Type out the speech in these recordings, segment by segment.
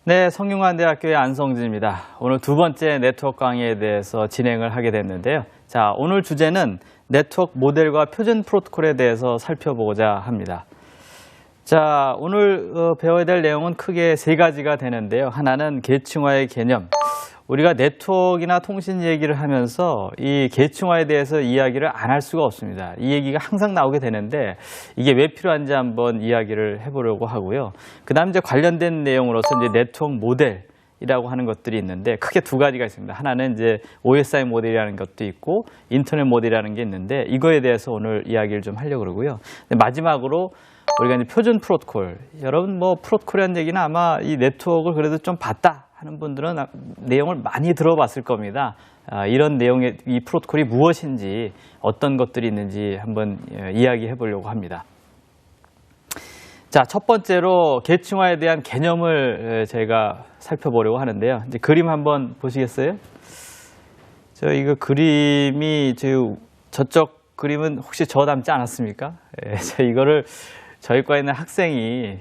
네, 성균관대학교의 안성진입니다. 오늘 두 번째 네트워크 강의에 대해서 진행을 하게 됐는데요. 자, 오늘 주제는 네트워크 모델과 표준 프로토콜에 대해서 살펴보고자 합니다. 자, 오늘 배워야 될 내용은 크게 세 가지가 되는데요. 하나는 계층화의 개념. 우리가 네트워크나 통신 얘기를 하면서 이 계층화에 대해서 이야기를 안 할 수가 없습니다. 이 얘기가 항상 나오게 되는데 이게 왜 필요한지 한번 이야기를 해보려고 하고요. 그 다음 이제 관련된 내용으로서 이제 네트워크 모델이라고 하는 것들이 있는데 크게 두 가지가 있습니다. 하나는 이제 OSI 모델이라는 것도 있고 인터넷 모델이라는 게 있는데 이거에 대해서 오늘 이야기를 좀 하려고 그러고요. 마지막으로 우리가 이제 표준 프로토콜. 여러분 뭐 프로토콜이라는 얘기는 아마 이 네트워크를 그래도 좀 봤다 하는 분들은 내용을 많이 들어봤을 겁니다. 이런 내용의 이 프로토콜이 무엇인지 어떤 것들이 있는지 한번 이야기해 보려고 합니다. 자, 첫 번째로 계층화에 대한 개념을 제가 살펴보려고 하는데요. 이제 그림 한번 보시겠어요? 이거 그림이 저쪽 그림은 혹시 저 닮지 않았습니까? 이거를 저희 과에 있는 학생이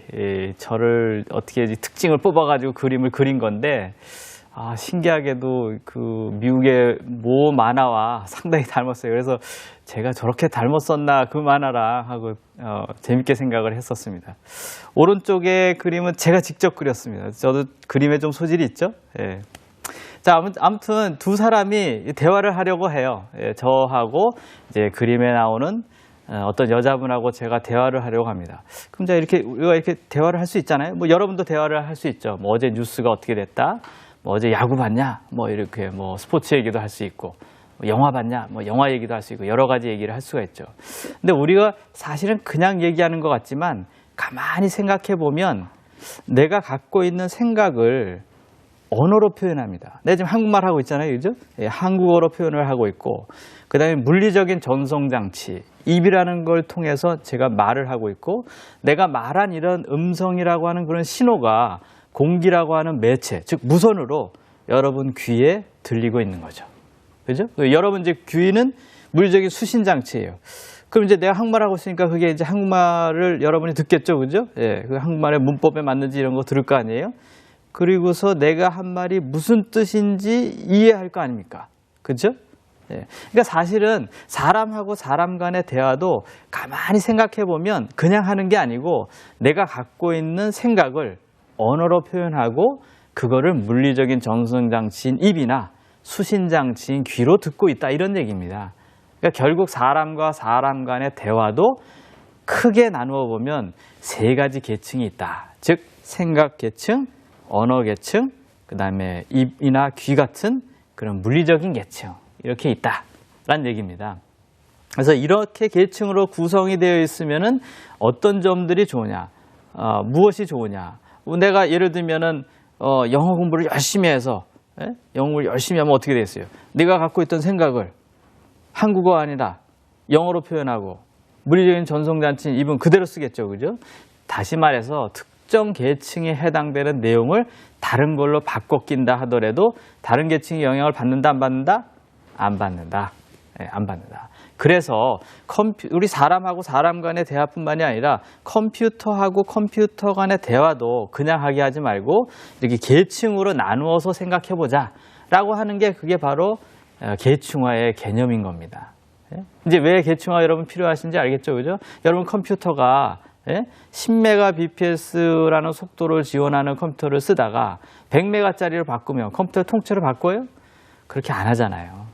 저를 어떻게 특징을 뽑아가지고 그림을 그린 건데 신기하게도 그 미국의 모 만화와 상당히 닮았어요. 그래서 제가 저렇게 닮았었나 그 만화랑 하고 재밌게 생각을 했었습니다. 오른쪽의 그림은 제가 직접 그렸습니다. 저도 그림에 좀 소질이 있죠. 예. 자, 아무튼 두 사람이 대화를 하려고 해요. 예, 저하고 이제 그림에 나오는 어떤 여자분하고 제가 대화를 하려고 합니다. 그럼 우리가 이렇게 대화를 할 수 있잖아요. 뭐 여러분도 대화를 할 수 있죠. 뭐 어제 뉴스가 어떻게 됐다. 뭐 어제 야구 봤냐. 뭐 이렇게 뭐 스포츠 얘기도 할 수 있고, 뭐 영화 봤냐. 뭐 영화 얘기도 할 수 있고 여러 가지 얘기를 할 수가 있죠. 근데 우리가 사실은 그냥 얘기하는 것 같지만 가만히 생각해 보면 내가 갖고 있는 생각을 언어로 표현합니다. 내가 지금 한국말 하고 있잖아요. 그죠? 예, 한국어로 표현을 하고 있고, 그 다음에 물리적인 전송장치, 입이라는 걸 통해서 제가 말을 하고 있고, 내가 말한 이런 음성이라고 하는 그런 신호가 공기라고 하는 매체, 즉 무선으로 여러분 귀에 들리고 있는 거죠. 그죠? 여러분 이제 귀는 물리적인 수신장치예요. 그럼 이제 내가 한국말 하고 있으니까 그게 이제 한국말을 여러분이 듣겠죠. 그죠? 예, 그 한국말의 문법에 맞는지 이런 거 들을 거 아니에요? 그리고서 내가 한 말이 무슨 뜻인지 이해할 거 아닙니까? 그죠? 예. 그러니까 사실은 사람하고 사람 간의 대화도 가만히 생각해 보면 그냥 하는 게 아니고 내가 갖고 있는 생각을 언어로 표현하고 그거를 물리적인 전송장치인 입이나 수신장치인 귀로 듣고 있다 이런 얘기입니다. 그러니까 결국 사람과 사람 간의 대화도 크게 나누어 보면 세 가지 계층이 있다. 즉 생각 계층, 언어 계층, 그 다음에 입이나 귀 같은 그런 물리적인 계층 이렇게 있다라는 얘기입니다. 그래서 이렇게 계층으로 구성이 되어 있으면은 어떤 점들이 좋으냐, 무엇이 좋으냐. 내가 예를 들면은 영어 공부를 열심히 해서 영어 공부를 열심히 하면 어떻게 되겠어요? 내가 갖고 있던 생각을 한국어 아니라 영어로 표현하고 물리적인 전송장치인 입은 그대로 쓰겠죠, 그죠? 다시 말해서 특정 계층에 해당되는 내용을 다른 걸로 바꿔 낀다 하더라도 다른 계층이 영향을 받는다 안 받는다? 안 받는다. 네, 안 받는다. 그래서 우리 사람하고 사람 간의 대화뿐만이 아니라 컴퓨터하고 컴퓨터 간의 대화도 그냥 하게 하지 말고 이렇게 계층으로 나누어서 생각해보자 라고 하는 게 그게 바로 계층화의 개념인 겁니다. 이제 왜 계층화 여러분 필요하신지 알겠죠? 그죠? 여러분 컴퓨터가 10mbps라는 속도를 지원하는 컴퓨터를 쓰다가 100메가짜리를 바꾸면 컴퓨터 통째로 바꿔요? 그렇게 안 하잖아요.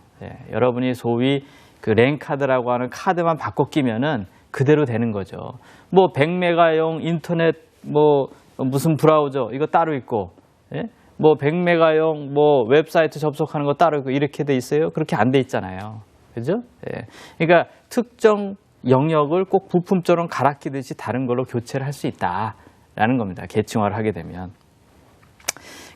여러분이 소위 그 랜카드라고 하는 카드만 바꿔 끼면은 그대로 되는 거죠. 뭐 100메가용 인터넷 뭐 무슨 브라우저 이거 따로 있고, 뭐 100메가용 뭐 웹사이트 접속하는 거 따로 있고 이렇게 돼 있어요? 그렇게 안 돼 있잖아요. 그죠? 그러니까 특정 영역을 꼭 부품처럼 갈아 끼듯이 다른 걸로 교체를 할 수 있다라는 겁니다. 계층화를 하게 되면.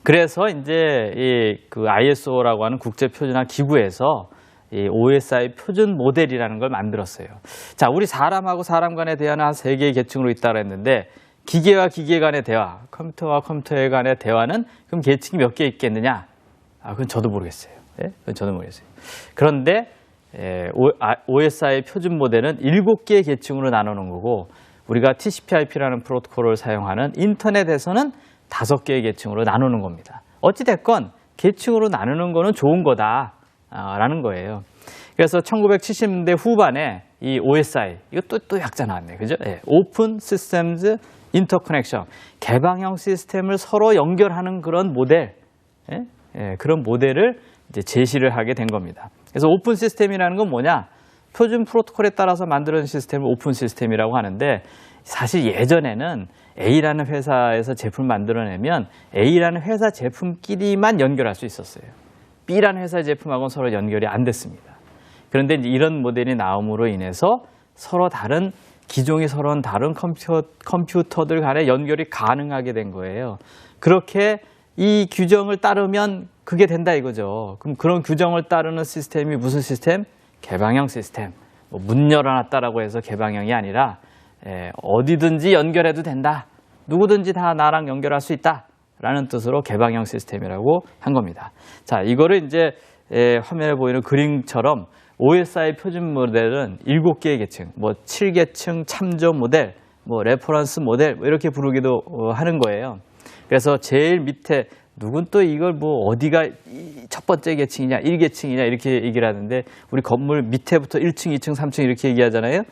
그래서 이제 그 ISO라고 하는 국제 표준화 기구에서 이 OSI 표준 모델이라는 걸 만들었어요. 자, 우리 사람하고 사람 간의 대화는 한 3개의 계층으로 있다고 했는데 기계와 기계 간의 대화, 컴퓨터와 컴퓨터 간의 대화는 그럼 계층이 몇 개 있겠느냐? 그건 저도 모르겠어요. 그건 저도 모르겠어요. 그런데 OSI 표준 모델은 7개의 계층으로 나누는 거고 우리가 TCP/IP라는 프로토콜을 사용하는 인터넷에서는 5개의 계층으로 나누는 겁니다. 어찌됐건 계층으로 나누는 거는 좋은 거다라는 거예요. 그래서 1970년대 후반에 이 OSI, 이거 또 약자 나왔네, 그죠? 예, Open Systems Interconnection, 개방형 시스템을 서로 연결하는 그런 모델, 그런 모델을 이제 제시를 하게 된 겁니다. 그래서 오픈 시스템이라는 건 뭐냐? 표준 프로토콜에 따라서 만드는 시스템을 오픈 시스템이라고 하는데, 사실 예전에는 A라는 회사에서 제품을 만들어내면 A라는 회사 제품끼리만 연결할 수 있었어요. B라는 회사 제품하고는 서로 연결이 안 됐습니다. 그런데 이제 이런 모델이 나옴으로 인해서 기종이 서로 다른 컴퓨터들 간에 연결이 가능하게 된 거예요. 그렇게 이 규정을 따르면 그게 된다 이거죠. 그럼 그런 규정을 따르는 시스템이 무슨 시스템? 개방형 시스템. 문 열어놨다라고 해서 개방형이 아니라 어디든지 연결해도 된다. 누구든지 다 나랑 연결할 수 있다. 라는 뜻으로 개방형 시스템이라고 한 겁니다. 자, 이거를 이제 화면에 보이는 그림처럼 OSI 표준 모델은 7개의 계층, 7계층 참조 모델, 레퍼런스 모델 이렇게 부르기도 하는 거예요. 그래서 제일 밑에 누군 또 이걸 어디가 첫 번째 계층이냐, 1계층이냐 이렇게 얘기를 하는데, 우리 건물 밑에부터 1층, 2층, 3층 이렇게 얘기하잖아요.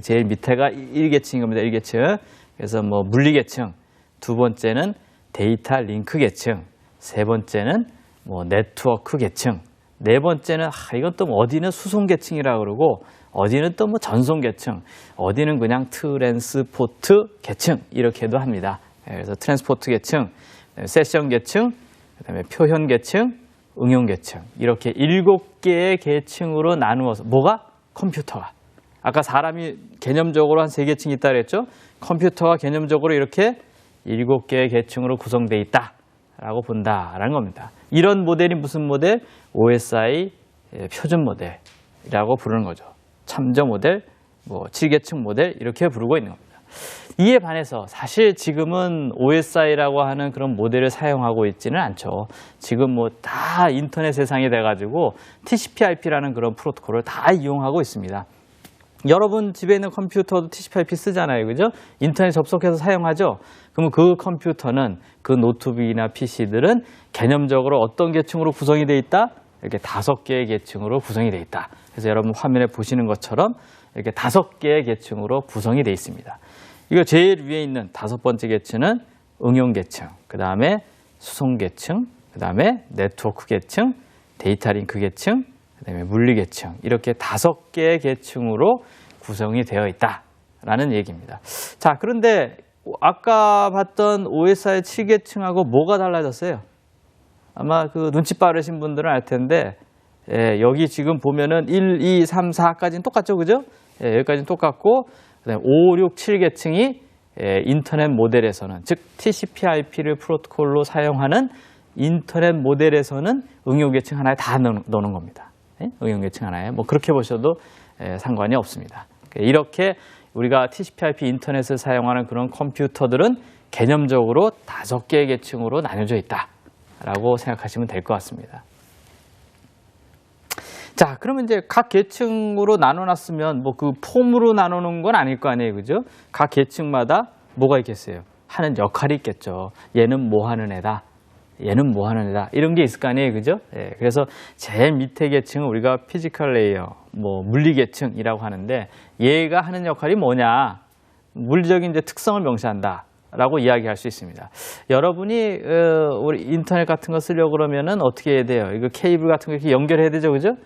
제일 밑에가 1계층인 겁니다. 1계층. 그래서 물리 계층, 두 번째는 데이터 링크 계층, 세 번째는 네트워크 계층, 네 번째는 이건 또 어디는 수송 계층이라고 그러고, 어디는 또 전송 계층, 어디는 그냥 트랜스포트 계층 이렇게도 합니다. 그래서 트랜스포트 계층, 세션 계층, 그다음에 표현 계층, 응용 계층, 이렇게 7개의 계층으로 나누어서, 뭐가? 컴퓨터가. 아까 사람이 개념적으로 한 3계층이 있다 그랬죠? 컴퓨터가 개념적으로 이렇게 7개의 계층으로 구성되어 있다라고 본다라는 겁니다. 이런 모델이 무슨 모델? OSI 표준 모델이라고 부르는 거죠. 참조 모델, 7계층 모델 이렇게 부르고 있는 겁니다. 이에 반해서 사실 지금은 OSI라고 하는 그런 모델을 사용하고 있지는 않죠. 지금 다 인터넷 세상이 돼가지고 TCP/IP라는 그런 프로토콜을 다 이용하고 있습니다. 여러분 집에 있는 컴퓨터도 TCP/IP 쓰잖아요, 그죠? 인터넷 접속해서 사용하죠. 그러면 그 컴퓨터는, 그 노트북이나 PC들은 개념적으로 어떤 계층으로 구성이 돼 있다? 이렇게 5개의 계층으로 구성이 돼 있다. 그래서 여러분 화면에 보시는 것처럼 이렇게 5개의 계층으로 구성이 돼 있습니다. 이거 제일 위에 있는 5번째 계층은 응용 계층, 그 다음에 수송 계층, 그 다음에 네트워크 계층, 데이터 링크 계층, 그 다음에 물리 계층, 이렇게 5개의 계층으로 구성이 되어 있다라는 얘기입니다. 자, 그런데 아까 봤던 OSI 7계층하고 뭐가 달라졌어요? 아마 그 눈치 빠르신 분들은 알 텐데, 여기 지금 보면은 1, 2, 3, 4까지는 똑같죠, 그죠? 여기까지는 똑같고, 그다음에 5, 6, 7계층이 인터넷 모델에서는, 즉 TCP/IP를 프로토콜로 사용하는 인터넷 모델에서는 응용 계층 하나에 다 넣는 겁니다. 응용 계층 하나에 그렇게 보셔도 상관이 없습니다. 이렇게 우리가 TCP/IP 인터넷을 사용하는 그런 컴퓨터들은 개념적으로 5개의 계층으로 나뉘어져 있다라고 생각하시면 될 것 같습니다. 자, 그러면 이제 각 계층으로 나눠놨으면 그 폼으로 나누는 건 아닐 거 아니에요, 그죠? 각 계층마다 뭐가 있겠어요? 하는 역할이 있겠죠. 얘는 뭐 하는 애다. 얘는 뭐 하는 애다. 이런 게 있을 거 아니에요, 그죠? 그래서 제일 밑에 계층은 우리가 피지컬 레이어, 물리 계층이라고 하는데, 얘가 하는 역할이 뭐냐? 물리적인 이제 특성을 명시한다. 라고 이야기할 수 있습니다. 여러분이 우리 인터넷 같은 거 쓰려고 그러면은 어떻게 해야 돼요? 이거 케이블 같은 거 이렇게 연결해야 되죠, 그죠?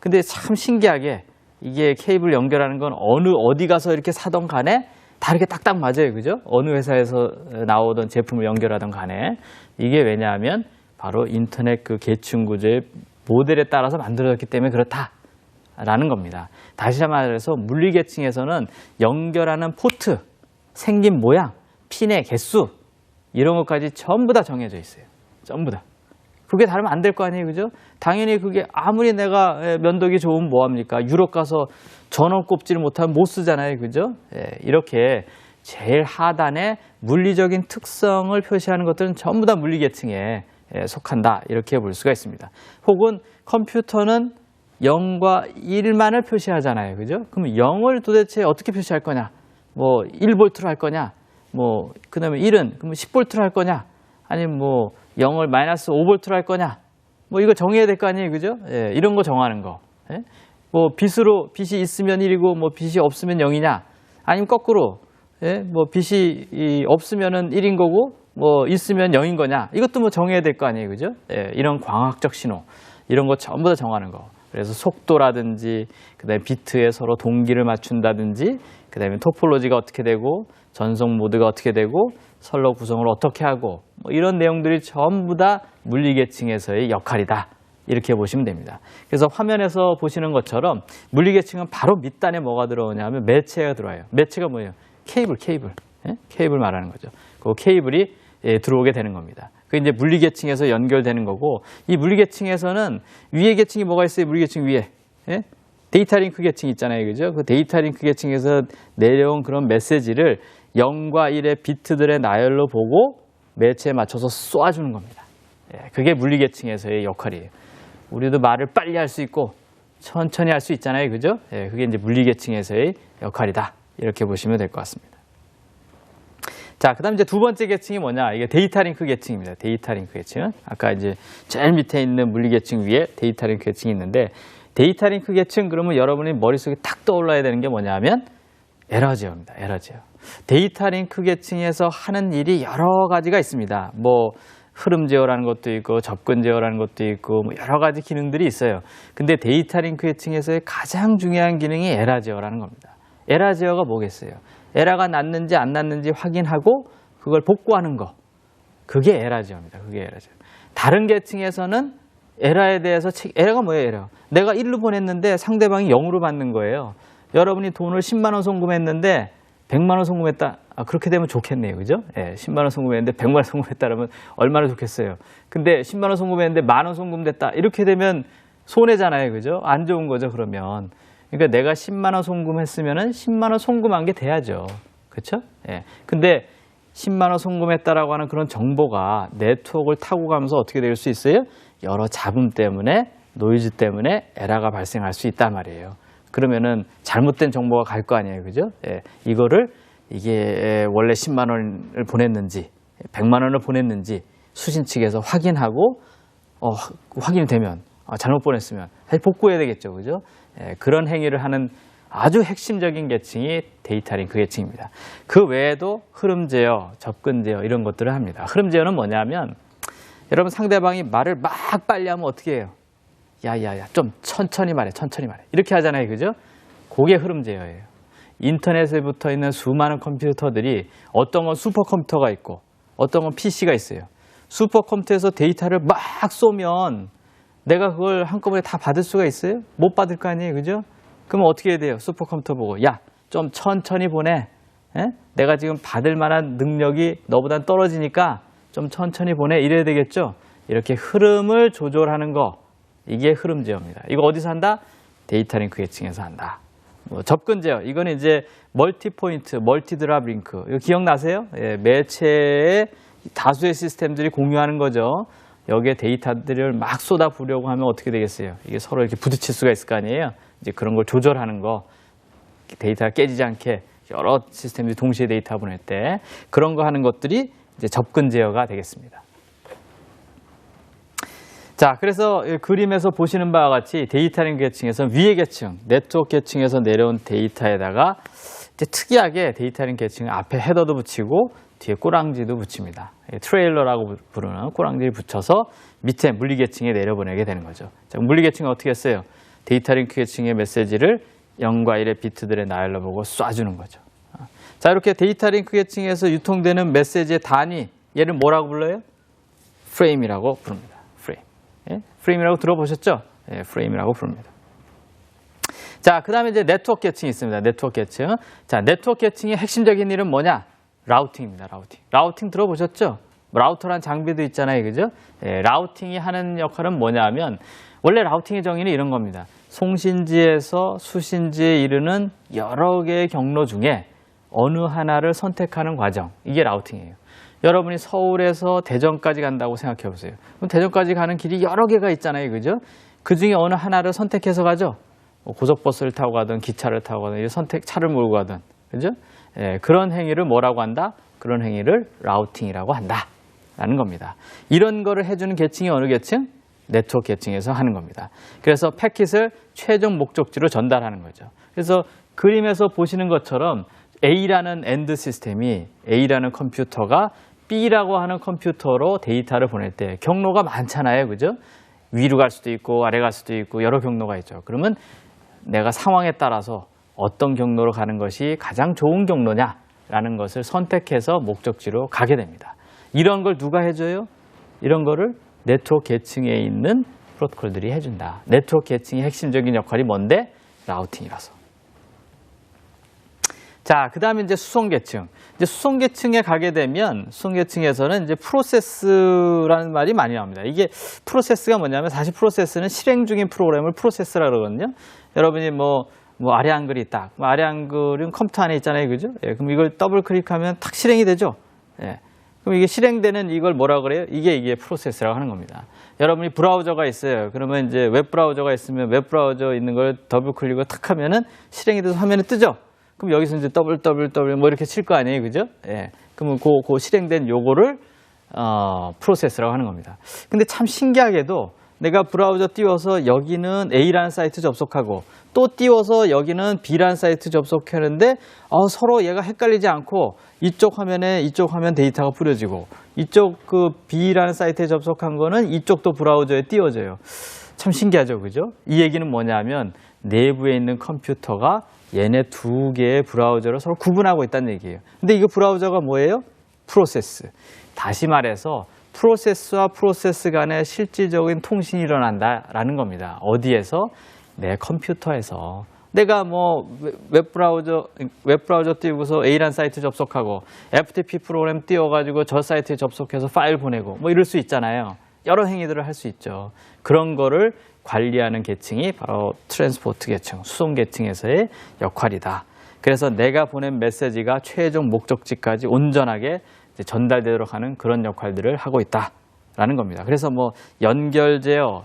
근데 참 신기하게 이게 케이블 연결하는 건 어디 가서 이렇게 사던 간에 다 이렇게 딱딱 맞아요, 그죠? 어느 회사에서 나오던 제품을 연결하던 간에. 이게 왜냐하면 바로 인터넷 그 계층 구조의 모델에 따라서 만들어졌기 때문에 그렇다라는 겁니다. 다시 말해서 물리 계층에서는 연결하는 포트, 생긴 모양, 핀의 개수 이런 것까지 전부 다 정해져 있어요. 전부 다. 그게 다르면 안 될 거 아니에요, 그죠? 당연히 그게 아무리 내가 면도기 좋으면 뭐합니까? 유럽 가서 전원 꼽지를 못하면 못 쓰잖아요, 그죠? 이렇게 제일 하단에 물리적인 특성을 표시하는 것들은 전부 다 물리 계층에 속한다, 이렇게 볼 수가 있습니다. 혹은 컴퓨터는 0과 1만을 표시하잖아요, 그죠? 그럼 0을 도대체 어떻게 표시할 거냐? 1볼트로 할 거냐? 뭐 그다음에 1은 그럼 10V를 할 거냐? 아니면 뭐 0을 마이너스 5V를 할 거냐? 뭐 이거 정해야 될 거 아니에요, 그죠? 예, 이런 거 정하는 거. 예? 뭐 빛이 있으면 1이고 뭐 빛이 없으면 0이냐? 아니면 거꾸로 예? 뭐 빛이 없으면은 1인 거고 뭐 있으면 0인 거냐? 이것도 뭐 정해야 될 거 아니에요, 그죠? 예, 이런 광학적 신호 이런 거 전부 다 정하는 거. 그래서 속도라든지 그다음에 비트에 서로 동기를 맞춘다든지 그다음에 토폴로지가 어떻게 되고 전송 모드가 어떻게 되고 선로 구성을 어떻게 하고 뭐 이런 내용들이 전부 다 물리계층에서의 역할이다. 이렇게 보시면 됩니다. 그래서 화면에서 보시는 것처럼 물리계층은 바로 밑단에 뭐가 들어오냐면 매체가 들어와요. 매체가 뭐예요? 케이블. 예? 케이블 말하는 거죠. 그 케이블이 들어오게 되는 겁니다. 그게 이제 물리계층에서 연결되는 거고 이 물리계층에서는 위에 계층이 뭐가 있어요? 물리계층 위에. 예? 데이터 링크 계층 있잖아요. 그죠? 그 데이터 링크 계층에서 내려온 그런 메시지를 0과 1의 비트들의 나열로 보고 매체에 맞춰서 쏘아주는 겁니다. 예, 그게 물리계층에서의 역할이에요. 우리도 말을 빨리 할 수 있고 천천히 할 수 있잖아요. 그죠? 예, 그게 이제 물리계층에서의 역할이다. 이렇게 보시면 될 것 같습니다. 자, 그 다음 이제 두 번째 계층이 뭐냐? 이게 데이터 링크 계층입니다. 데이터 링크 계층. 아까 이제 제일 밑에 있는 물리계층 위에 데이터 링크 계층이 있는데 데이터 링크 계층 그러면 여러분이 머릿속에 탁 떠올라야 되는 게 뭐냐면 에러제어입니다. 에러제어. 데이터 링크 계층에서 하는 일이 여러 가지가 있습니다. 뭐 흐름 제어라는 것도 있고 접근 제어라는 것도 있고 뭐 여러 가지 기능들이 있어요. 근데 데이터 링크 계층에서의 가장 중요한 기능이 에러 제어라는 겁니다. 에러 제어가 뭐겠어요? 에러가 났는지 안 났는지 확인하고 그걸 복구하는 거. 그게 에러 제어입니다. 그게 에러 제어. 다른 계층에서는 에러에 대해서 에러가 뭐예요? 에러. 내가 1로 보냈는데 상대방이 0으로 받는 거예요. 여러분이 돈을 10만 원 송금했는데 100만 원 송금했다. 아, 그렇게 되면 좋겠네요. 그죠? 예, 10만 원 송금했는데 100만 원 송금했다 그러면 얼마나 좋겠어요. 근데 10만 원 송금했는데 10,000 원 송금됐다. 이렇게 되면 손해잖아요. 그죠? 안 좋은 거죠, 그러면. 그러니까 내가 10만 원 송금했으면은 10만 원 송금한 게 돼야죠. 그렇죠? 예. 근데 10만 원 송금했다라고 하는 그런 정보가 네트워크를 타고 가면서 어떻게 될 수 있어요? 여러 잡음 때문에, 노이즈 때문에 에러가 발생할 수 있단 말이에요. 그러면은 잘못된 정보가 갈 거 아니에요. 그죠? 예. 이게 원래 10만 원을 보냈는지, 100만 원을 보냈는지 수신 측에서 확인하고, 확인이 되면, 잘못 보냈으면 다시 복구해야 되겠죠. 그죠? 예. 그런 행위를 하는 아주 핵심적인 계층이 데이터 링크 계층입니다. 그 외에도 흐름 제어, 접근 제어 이런 것들을 합니다. 흐름 제어는 뭐냐면 여러분 상대방이 말을 막 빨리 하면 어떻게 해요? 야야야 좀 천천히 말해 이렇게 하잖아요. 그죠? 그게 흐름 제어예요. 인터넷에 붙어 있는 수많은 컴퓨터들이 어떤 건 슈퍼컴퓨터가 있고 어떤 건 PC가 있어요. 슈퍼컴퓨터에서 데이터를 막 쏘면 내가 그걸 한꺼번에 다 받을 수가 있어요? 못 받을 거 아니에요. 그죠? 그러면 어떻게 해야 돼요? 슈퍼컴퓨터 보고 야, 좀 천천히 보내. 에? 내가 지금 받을 만한 능력이 너보단 떨어지니까 좀 천천히 보내. 이래야 되겠죠? 이렇게 흐름을 조절하는 거. 이게 흐름 제어입니다. 이거 어디서 한다? 데이터 링크 계층에서 한다. 뭐 접근 제어. 이거는 이제 멀티 포인트, 멀티 드랍 링크. 이거 기억나세요? 예, 매체에 다수의 시스템들이 공유하는 거죠. 여기에 데이터들을 막 쏟아 부으려고 하면 어떻게 되겠어요? 이게 서로 이렇게 부딪힐 수가 있을 거 아니에요? 이제 그런 걸 조절하는 거, 데이터가 깨지지 않게 여러 시스템들이 동시에 데이터 보낼 때 그런 거 하는 것들이 이제 접근 제어가 되겠습니다. 자, 그래서 그림에서 보시는 바와 같이 데이터 링크 계층에서 위의 계층, 네트워크 계층에서 내려온 데이터에다가 이제 특이하게 데이터 링크 계층 앞에 헤더도 붙이고 뒤에 꼬랑지도 붙입니다. 트레일러라고 부르는 꼬랑지를 붙여서 밑에 물리 계층에 내려보내게 되는 거죠. 자, 물리 계층은 어떻게 했어요? 데이터 링크 계층의 메시지를 0과 1의 비트들의 나열로 보고 쏴주는 거죠. 자, 이렇게 데이터 링크 계층에서 유통되는 메시지의 단위, 얘를 뭐라고 불러요? 프레임이라고 부릅니다. 프레임. 예? 프레임이라고 들어보셨죠? 예, 프레임이라고 부릅니다. 자, 그 다음에 이제 네트워크 계층이 있습니다. 네트워크 계층. 자, 네트워크 계층의 핵심적인 일은 뭐냐? 라우팅입니다. 라우팅. 라우팅 들어보셨죠? 라우터란 장비도 있잖아요. 그죠? 예, 라우팅이 하는 역할은 뭐냐 하면 원래 라우팅의 정의는 이런 겁니다. 송신지에서 수신지에 이르는 여러 개의 경로 중에 어느 하나를 선택하는 과정. 이게 라우팅이에요. 여러분이 서울에서 대전까지 간다고 생각해 보세요. 그럼 대전까지 가는 길이 여러 개가 있잖아요. 그죠? 그 중에 어느 하나를 선택해서 가죠? 고속버스를 타고 가든 기차를 타고 가든 차를 몰고 가든. 그죠? 예, 그런 행위를 뭐라고 한다? 그런 행위를 라우팅이라고 한다라는 겁니다. 이런 거를 해주는 계층이 어느 계층? 네트워크 계층에서 하는 겁니다. 그래서 패킷을 최종 목적지로 전달하는 거죠. 그래서 그림에서 보시는 것처럼 A라는 엔드 시스템이 A라는 컴퓨터가 B라고 하는 컴퓨터로 데이터를 보낼 때 경로가 많잖아요. 그죠? 위로 갈 수도 있고 아래 갈 수도 있고 여러 경로가 있죠. 그러면 내가 상황에 따라서 어떤 경로로 가는 것이 가장 좋은 경로냐라는 것을 선택해서 목적지로 가게 됩니다. 이런 걸 누가 해줘요? 이런 거를 네트워크 계층에 있는 프로토콜들이 해준다. 네트워크 계층의 핵심적인 역할이 뭔데? 라우팅이라서. 자, 그 다음에 이제 수송 계층. 이제 수송 계층에 가게 되면 수송 계층에서는 이제 프로세스라는 말이 많이 나옵니다. 이게 프로세스가 뭐냐면 사실 프로세스는 실행 중인 프로그램을 프로세스라 그러거든요. 여러분이 뭐 아래 한글이 딱, 아래 한글은 컴퓨터 안에 있잖아요. 그죠? 예, 그럼 이걸 더블 클릭하면 탁 실행이 되죠. 예. 그럼 이게 실행되는 이걸 뭐라 그래요? 이게 프로세스라고 하는 겁니다. 여러분이 브라우저가 있어요. 그러면 이제 웹 브라우저가 있으면 웹 브라우저 있는 걸 더블 클릭을 탁 하면은 실행이 돼서 화면에 뜨죠. 그럼 여기서 이제 더블 뭐 이렇게 칠 거 아니에요. 그죠? 예. 그러면 그 실행된 요거를 프로세스라고 하는 겁니다. 근데 참 신기하게도 내가 브라우저 띄워서 여기는 A라는 사이트 접속하고 또 띄워서 여기는 B라는 사이트 접속하는데 서로 얘가 헷갈리지 않고 이쪽 화면 데이터가 뿌려지고 이쪽 그 B라는 사이트에 접속한 거는 이쪽도 브라우저에 띄워져요. 참 신기하죠. 그죠? 이 얘기는 뭐냐면 내부에 있는 컴퓨터가 얘네 두 개의 브라우저를 서로 구분하고 있다는 얘기예요. 근데 이거 브라우저가 뭐예요? 프로세스. 다시 말해서 프로세스와 프로세스 간의 실질적인 통신이 일어난다라는 겁니다. 어디에서? 내 컴퓨터에서. 내가 뭐 웹 브라우저 띄우고서 A란 사이트 접속하고 FTP 프로그램 띄워가지고 저 사이트에 접속해서 파일 보내고 뭐 이럴 수 있잖아요. 여러 행위들을 할 수 있죠. 그런 거를 관리하는 계층이 바로 트랜스포트 계층, 수송 계층에서의 역할이다. 그래서 내가 보낸 메시지가 최종 목적지까지 온전하게 전달되도록 하는 그런 역할들을 하고 있다라는 겁니다. 그래서 뭐 연결제어,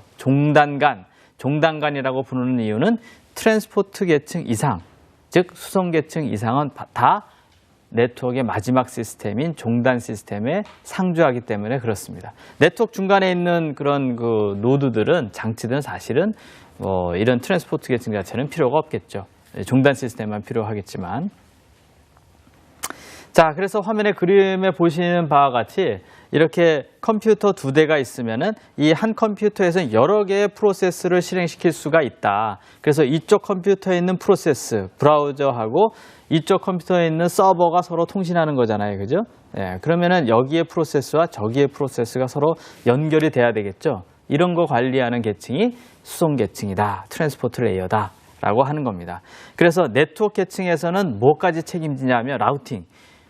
종단간이라고 부르는 이유는 트랜스포트 계층 이상, 즉 수송 계층 이상은 다 네트워크의 마지막 시스템인 종단 시스템에 상주하기 때문에 그렇습니다. 네트워크 중간에 있는 그런 그 노드들은 장치들은 사실은 이런 트랜스포트 계층 자체는 필요가 없겠죠. 종단 시스템만 필요하겠지만. 자, 그래서 화면에 그림에 보시는 바와 같이 이렇게 컴퓨터 두 대가 있으면은 이 한 컴퓨터에서는 여러 개의 프로세스를 실행시킬 수가 있다. 그래서 이쪽 컴퓨터에 있는 프로세스, 브라우저하고 이쪽 컴퓨터에 있는 서버가 서로 통신하는 거잖아요. 그죠? 예, 그러면은 여기의 프로세스와 저기의 프로세스가 서로 연결이 돼야 되겠죠. 이런 거 관리하는 계층이 수송 계층이다. 트랜스포트 레이어다. 라고 하는 겁니다. 그래서 네트워크 계층에서는 뭐까지 책임지냐면 라우팅.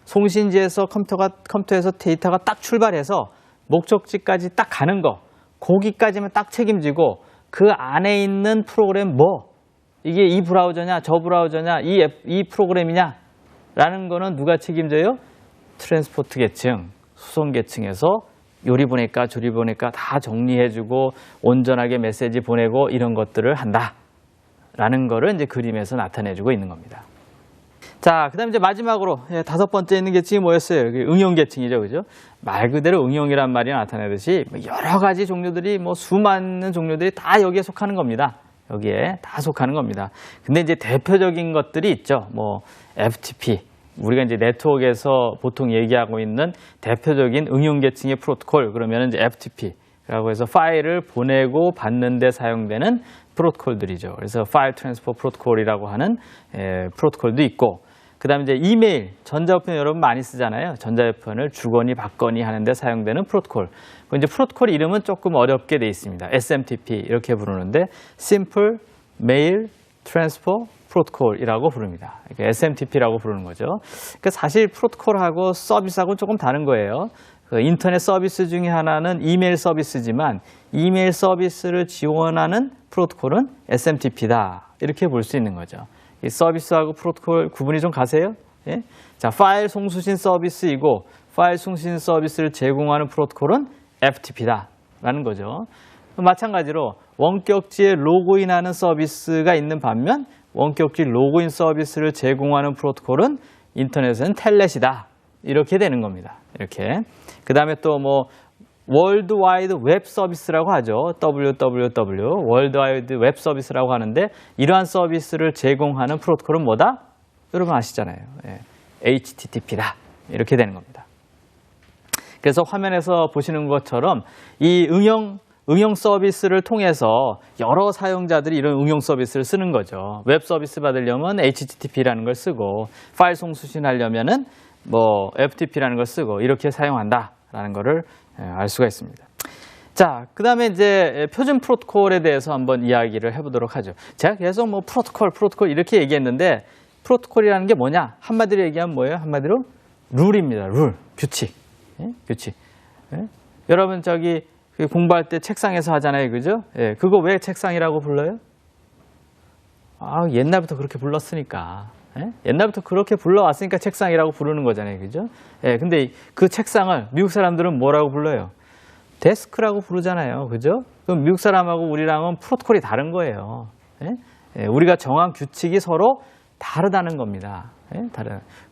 송신지에서 컴퓨터에서 데이터가 딱 출발해서 목적지까지 딱 가는 거, 거기까지만 딱 책임지고 그 안에 있는 프로그램 이게 이 브라우저냐, 저 브라우저냐, 이 프로그램이냐 라는 거는 누가 책임져요? 트랜스포트 계층, 수송 계층에서 요리 보낼까 조리 보낼까 다 정리해주고 온전하게 메시지 보내고 이런 것들을 한다라는 거를 이제 그림에서 나타내주고 있는 겁니다. 자, 그 다음에 이제 마지막으로 다섯 번째 있는 계층이 뭐였어요? 응용 계층이죠. 그죠? 말 그대로 응용이란 말이 나타내듯이 여러 가지 종류들이 수많은 종류들이 다 여기에 속하는 겁니다. 여기에 다 속하는 겁니다. 근데 이제 대표적인 것들이 있죠. FTP. 우리가 이제 네트워크에서 보통 얘기하고 있는 대표적인 응용 계층의 프로토콜. 그러면 이제 FTP라고 해서 파일을 보내고 받는 데 사용되는 프로토콜들이죠. 그래서 파일 트랜스퍼 프로토콜이라고 하는 프로토콜도 있고, 그 다음에 이제 이메일, 전자우편 여러분 많이 쓰잖아요. 전자우편을 주거니 받거니 하는데 사용되는 프로토콜. 이제 프로토콜 이름은 조금 어렵게 돼 있습니다. SMTP 이렇게 부르는데 Simple Mail Transfer Protocol이라고 부릅니다. SMTP라고 부르는 거죠. 그러니까 사실 프로토콜하고 서비스하고 조금 다른 거예요. 그 인터넷 서비스 중에 하나는 이메일 서비스지만 이메일 서비스를 지원하는 프로토콜은 SMTP다. 이렇게 볼 수 있는 거죠. 이 서비스하고 프로토콜 구분이 좀 가세요? 예? 자, 파일 송수신 서비스이고 파일 송수신 서비스를 제공하는 프로토콜은 FTP다라는 거죠. 마찬가지로 원격지에 로그인하는 서비스가 있는 반면 원격지 로그인 서비스를 제공하는 프로토콜은 인터넷에는 텔넷이다. 이렇게 되는 겁니다. 이렇게. 그 다음에 또 뭐 월드와이드 웹 서비스라고 하죠. WWW, 월드와이드 웹 서비스라고 하는데 이러한 서비스를 제공하는 프로토콜은 뭐다? 여러분 아시잖아요. 예. HTTP다. 이렇게 되는 겁니다. 그래서 화면에서 보시는 것처럼 이 응용 서비스를 통해서 여러 사용자들이 이런 응용 서비스를 쓰는 거죠. 웹 서비스 받으려면 HTTP라는 걸 쓰고 파일 송수신하려면은 뭐 FTP라는 걸 쓰고 이렇게 사용한다라는 거를 알 수가 있습니다. 자, 그 다음에 이제 표준 프로토콜에 대해서 한번 이야기를 해보도록 하죠. 제가 계속 뭐 프로토콜 이렇게 얘기했는데 프로토콜이라는 게 뭐냐? 한마디로 얘기하면 뭐예요? 한마디로 룰입니다. 룰, 규칙. 예? 규칙. 예? 여러분 저기 공부할 때 책상에서 하잖아요. 그죠? 예, 그거 왜 책상이라고 불러요? 아, 옛날부터 그렇게 불렀으니까. 예? 옛날부터 그렇게 불러왔으니까 책상이라고 부르는 거잖아요. 그죠? 예, 근데 그 책상을 미국 사람들은 뭐라고 불러요? 데스크라고 부르잖아요. 그죠? 그럼 미국 사람하고 우리랑은 프로토콜이 다른 거예요. 예? 예, 우리가 정한 규칙이 서로 다르다는 겁니다. 예?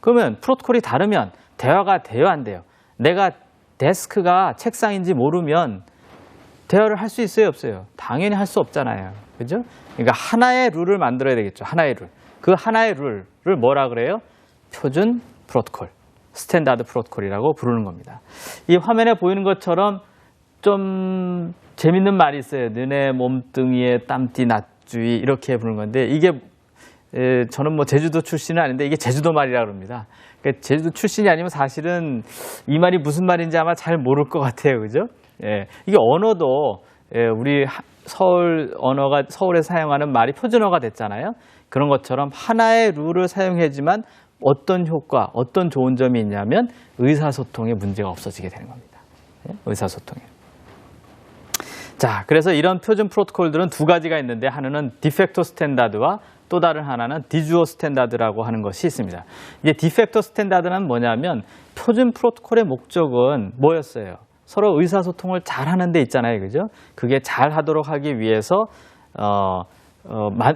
그러면 프로토콜이 다르면 대화가 돼요, 안 돼요? 내가 데스크가 책상인지 모르면 대화를 할 수 있어요, 없어요? 당연히 할 수 없잖아요. 그죠? 그러니까 하나의 룰을 만들어야 되겠죠. 하나의 룰. 그 하나의 룰을 뭐라 그래요? 표준 프로토콜, 스탠다드 프로토콜이라고 부르는 겁니다. 이 화면에 보이는 것처럼 좀 재밌는 말이 있어요. 너네 몸뚱이에 땀띠 낫주의 이렇게 부르는 건데 이게 저는 뭐 제주도 출신은 아닌데 이게 제주도 말이라고 합니다. 그러니까 제주도 출신이 아니면 사실은 이 말이 무슨 말인지 아마 잘 모를 것 같아요. 그죠? 예, 이게 언어도 우리 서울 언어가 서울에 사용하는 말이 표준어가 됐잖아요. 그런 것처럼 하나의 룰을 사용하지만 어떤 효과, 어떤 좋은 점이 있냐면 의사소통에 문제가 없어지게 되는 겁니다. 예? 의사소통에. 자, 그래서 이런 표준 프로토콜들은 두 가지가 있는데 하나는 디팩토 스탠다드와 또 다른 하나는 디주어 스탠다드라고 하는 것이 있습니다. 이제 디팩토 스탠다드는 뭐냐면 표준 프로토콜의 목적은 뭐였어요? 서로 의사소통을 잘 하는 데 있잖아요. 그죠? 그게 잘 하도록 하기 위해서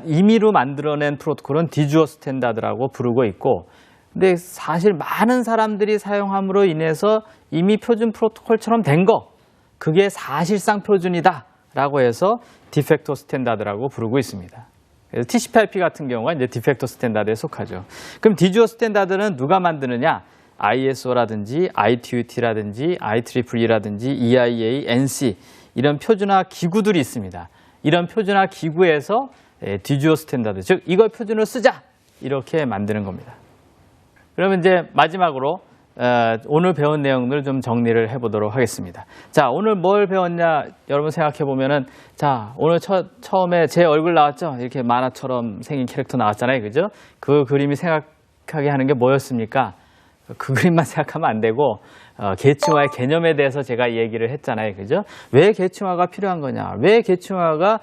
임의로 만들어낸 프로토콜은 디주어 스탠다드라고 부르고 있고 근데 사실 많은 사람들이 사용함으로 인해서 이미 표준 프로토콜처럼 된 거 그게 사실상 표준이다 라고 해서 디팩토 스탠다드라고 부르고 있습니다. 그래서 TCP/IP 같은 경우가 이제 디팩토 스탠다드에 속하죠. 그럼 디주어 스탠다드는 누가 만드느냐? ISO라든지 ITUT라든지 IEEE라든지 EIA, NC 이런 표준화 기구들이 있습니다. 이런 표준화 기구에서 디주어 스탠다드, 즉 이걸 표준으로 쓰자 이렇게 만드는 겁니다. 그러면 이제 마지막으로 오늘 배운 내용들을 좀 정리를 해보도록 하겠습니다. 자, 오늘 뭘 배웠냐 여러분 생각해 보면은 자, 오늘 처음에 제 얼굴 나왔죠? 이렇게 만화처럼 생긴 캐릭터 나왔잖아요. 그죠? 그 그림이 생각하게 하는 게 뭐였습니까? 그 그림만 생각하면 안 되고 계층화의 개념에 대해서 제가 얘기를 했잖아요. 그죠? 왜 계층화가 필요한 거냐? 왜 계층화가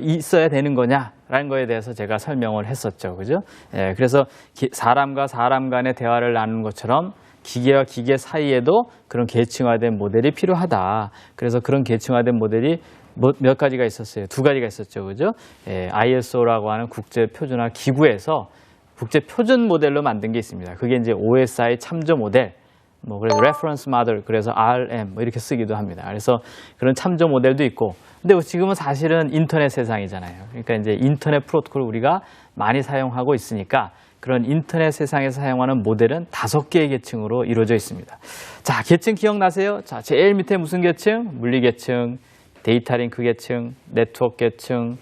있어야 되는 거냐라는 거에 대해서 제가 설명을 했었죠. 그죠? 예, 그래서 사람과 사람 간의 대화를 나누는 것처럼 기계와 기계 사이에도 그런 계층화된 모델이 필요하다. 그래서 그런 계층화된 모델이 몇 가지가 있었어요. 두 가지가 있었죠. 그죠? 예, ISO라고 하는 국제 표준화 기구에서 국제 표준 모델로 만든 게 있습니다. 그게 이제 OSI 참조 모델, 뭐 그래서 reference model, 그래서 RM 뭐 이렇게 쓰기도 합니다. 그래서 그런 참조 모델도 있고, 근데 지금은 사실은 인터넷 세상이잖아요. 그러니까 이제 인터넷 프로토콜을 우리가 많이 사용하고 있으니까 그런 인터넷 세상에서 사용하는 모델은 5개의 계층으로 이루어져 있습니다. 자, 계층 기억나세요? 자, 제일 밑에 무슨 계층? 물리 계층, 데이터 링크 계층, 네트워크 계층,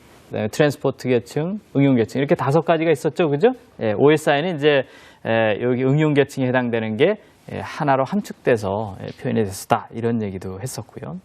트랜스포트 계층, 응용 계층 이렇게 5가지가 있었죠, 그죠? 예, OSI는 이제 여기 응용 계층에 해당되는 게 하나로 함축돼서 표현이 됐었다 이런 얘기도 했었고요.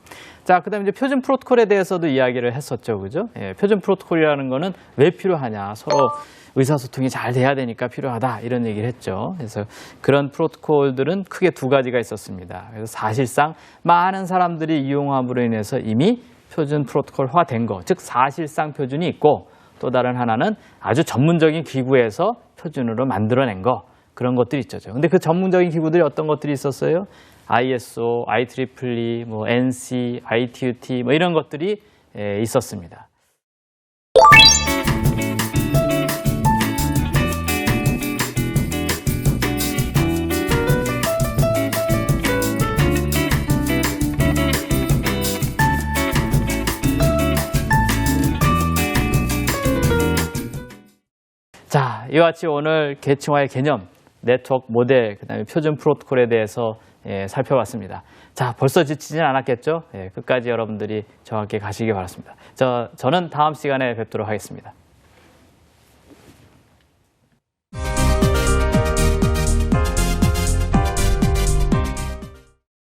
자, 그다음에 이제 표준 프로토콜에 대해서도 이야기를 했었죠, 그죠? 예, 표준 프로토콜이라는 거는 왜 필요하냐? 서로 의사소통이 잘 돼야 되니까 필요하다 이런 얘기를 했죠. 그래서 그런 프로토콜들은 크게 2가지가 있었습니다. 그래서 사실상 많은 사람들이 이용함으로 인해서 이미 표준 프로토콜화 된 거, 즉 사실상 표준이 있고 또 다른 하나는 아주 전문적인 기구에서 표준으로 만들어낸 거 그런 것들이 있죠. 근데 그 전문적인 기구들이 어떤 것들이 있었어요? ISO, IEEE, 뭐 NC, ITUT 뭐 이런 것들이 있었습니다. 자, 이와 같이 오늘 계층화의 개념, 네트워크 모델, 그다음에 표준 프로토콜에 대해서 살펴봤습니다. 자, 벌써 지치진 않았겠죠? 끝까지 여러분들이 저와 함께 가시기 바랍니다. 저는 다음 시간에 뵙도록 하겠습니다.